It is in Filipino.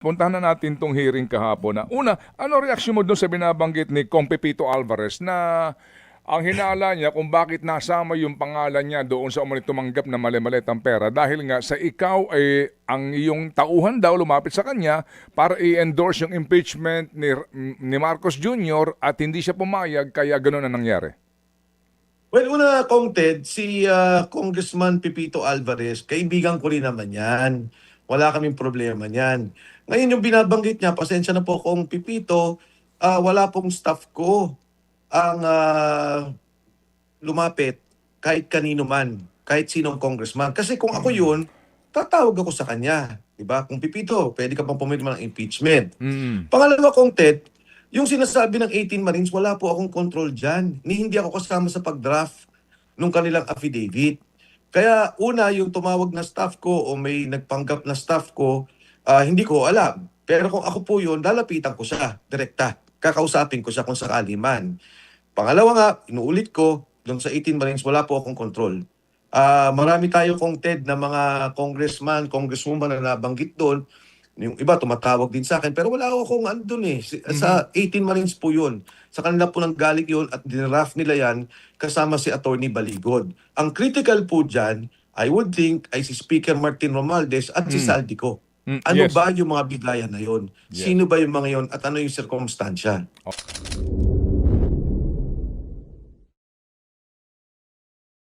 Puntahan na natin tong hearing kahapon na una, ano reaksyon mo doon sa binabanggit ni Kong Pepito Alvarez na ang hinala niya kung bakit nasama yung pangalan niya doon sa umano'y tumanggap na mali-malitang pera dahil nga sa ikaw ay ang iyong tauhan daw lumapit sa kanya para i-endorse yung impeachment ni Marcos Jr. at hindi siya pumayag kaya gano'n ang nangyari. Well, una, Kong Ted, si Congressman Pepito Alvarez, kaibigan ko rin naman yan. Wala kaming problema niyan. Ngayon yung binabanggit niya, pasensya na po Kong Pepito, wala pong staff ko ang lumapit kahit kanino man, kahit sinong congressman. Kasi kung ako yun, tatawag ako sa kanya. Diba? Kung Pepito, pwede ka pang pumirma ng impeachment. Pangalawa, Kong Ted, yung sinasabi ng 18 Marines, wala po akong control dyan. Hindi ako kasama sa pag-draft nung kanilang affidavit. Kaya una, yung tumawag na staff ko o may nagpanggap na staff ko, hindi ko alam. Pero kung ako po yun, lalapitan ko siya, direkta. Kakausapin ko siya kung sakali man. Pangalawa nga, inuulit ko, doon sa 18 Marines, wala po akong control. Marami tayo Kong Ted na mga congressman, congresswoman na nabanggit doon. Yung iba tumatawag din sa akin, pero wala akong andun eh. Sa 18 Marines po yun. Sa kanila po nanggaling yun at dinraft nila yan kasama si Attorney Baligod. Ang critical po dyan, I would think, ay si Speaker Martin Romualdez at si Saldico. Ano Yes. ba yung mga bigayan na yun? Yes. Sino ba yung mga yun at ano yung sirkumstansya?